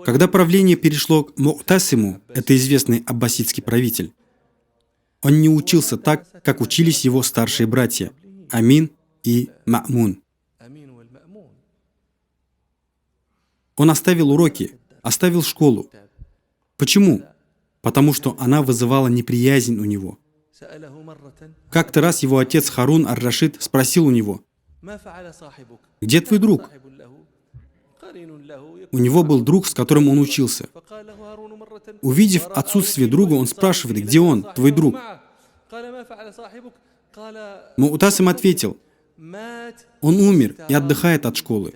Когда правление перешло к Му'тасиму, это известный аббасидский правитель, он не учился так, как учились его старшие братья Амин и Ма'мун. Он оставил уроки, оставил школу. Почему? Потому что она вызывала неприязнь у него. Как-то раз его отец Харун ар-Рашид спросил у него: «Где твой друг?» У него был друг, с которым он учился. Увидев отсутствие друга, он спрашивает: «Где он, твой друг?» Му'тасим ответил: «Он умер и отдыхает от школы».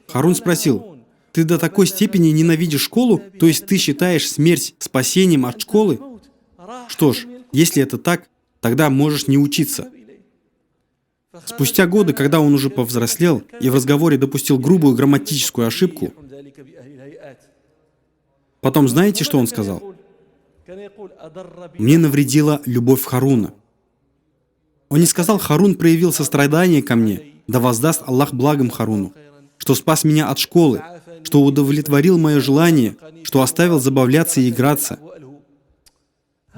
Харун спросил: «Ты до такой степени ненавидишь школу, то есть ты считаешь смерть спасением от школы? Что ж, если это так, тогда можешь не учиться». Спустя годы, когда он уже повзрослел и в разговоре допустил грубую грамматическую ошибку, потом знаете, что он сказал? «Мне навредила любовь Харуна». Он не сказал: «Харун проявил сострадание ко мне, да воздаст Аллах благом Харуну, что спас меня от школы, что удовлетворил мое желание, что оставил забавляться и играться.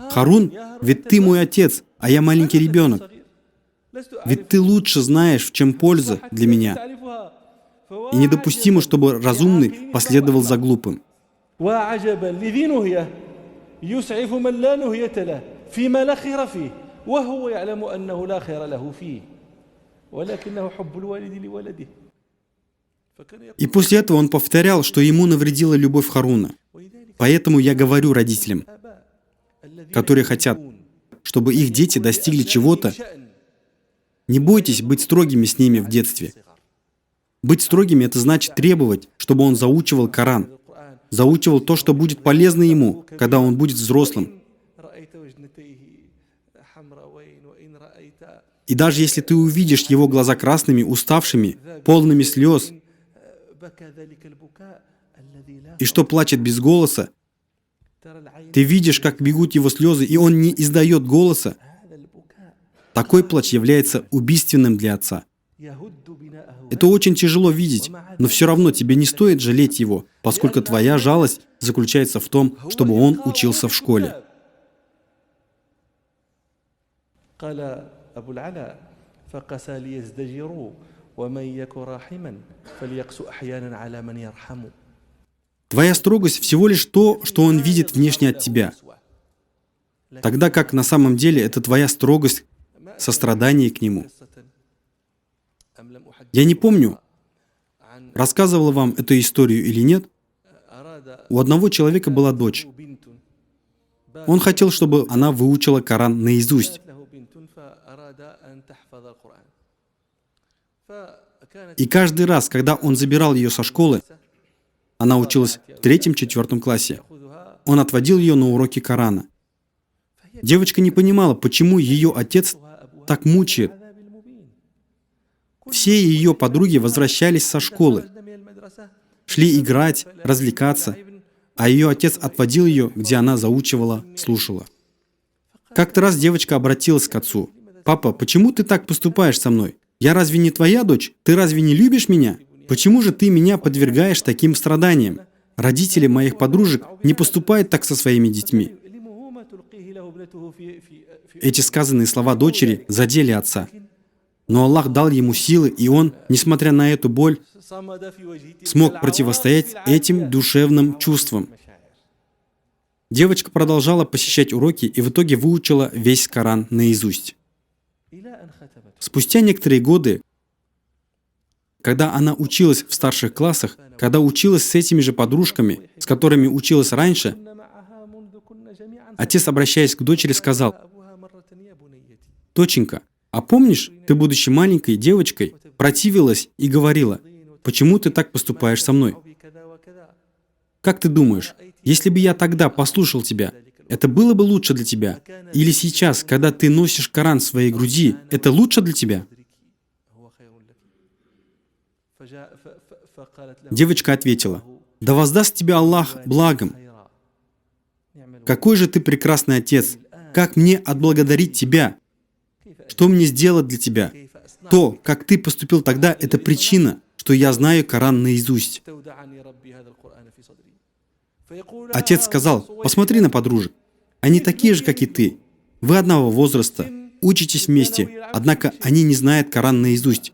Харун, ведь ты мой отец, а я маленький ребенок. Ведь ты лучше знаешь, в чем польза для меня. И недопустимо, чтобы разумный последовал за глупым». И после этого он повторял, что ему навредила любовь Харуна. Поэтому я говорю родителям, которые хотят, чтобы их дети достигли чего-то, не бойтесь быть строгими с ними в детстве. Быть строгими — это значит требовать, чтобы он заучивал Коран, заучивал то, что будет полезно ему, когда он будет взрослым. И даже если ты увидишь его глаза красными, уставшими, полными слез, и что плачет без голоса, ты видишь, как бегут его слезы, и он не издает голоса, такой плач является убийственным для отца. Это очень тяжело видеть, но все равно тебе не стоит жалеть его, поскольку твоя жалость заключается в том, чтобы он учился в школе. Твоя строгость всего лишь то, что он видит внешне от тебя, тогда как на самом деле это твоя строгость, сострадание к нему. Я не помню, рассказывал вам эту историю или нет. У одного человека была дочь. Он хотел, чтобы она выучила Коран наизусть. И каждый раз, когда он забирал ее со школы, она училась в 3-4 классе, он отводил ее на уроки Корана. Девочка не понимала, почему ее отец так мучает. Все ее подруги возвращались со школы, шли играть, развлекаться, а ее отец отводил ее, где она заучивала, слушала. Как-то раз девочка обратилась к отцу: «Папа, почему ты так поступаешь со мной? Я разве не твоя дочь? Ты разве не любишь меня? Почему же ты меня подвергаешь таким страданиям? Родители моих подружек не поступают так со своими детьми». Эти сказанные слова дочери задели отца. Но Аллах дал ему силы, и он, несмотря на эту боль, смог противостоять этим душевным чувствам. Девочка продолжала посещать уроки и в итоге выучила весь Коран наизусть. Спустя некоторые годы, когда она училась в старших классах, когда училась с этими же подружками, с которыми училась раньше, отец, обращаясь к дочери, сказал: «Доченька, а помнишь, ты, будучи маленькой девочкой, противилась и говорила: почему ты так поступаешь со мной? Как ты думаешь, если бы я тогда послушал тебя, это было бы лучше для тебя? Или сейчас, когда ты носишь Коран в своей груди, это лучше для тебя?» Девочка ответила: «Да воздаст тебя Аллах благом. Какой же ты прекрасный отец! Как мне отблагодарить тебя? Что мне сделать для тебя? То, как ты поступил тогда, это причина, что я знаю Коран наизусть. Отец сказал: посмотри на подружек. Они такие же, как и ты. Вы одного возраста, учитесь вместе, однако они не знают Коран наизусть.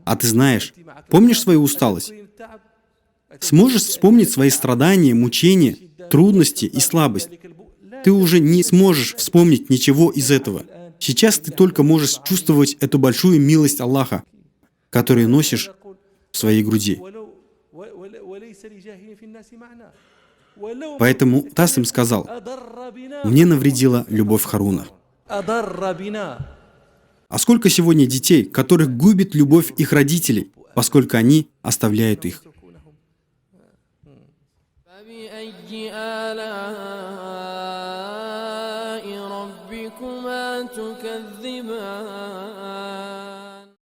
А ты знаешь. Помнишь свою усталость? Сможешь вспомнить свои страдания, мучения, трудности и слабость? Ты уже не сможешь вспомнить ничего из этого. Сейчас ты только можешь чувствовать эту большую милость Аллаха, которую носишь в своей груди. Поэтому Тасим сказал: мне навредила любовь Харуна. А сколько сегодня детей, которых губит любовь их родителей, поскольку они оставляют их? فبأي آلاء ربكما تكذبان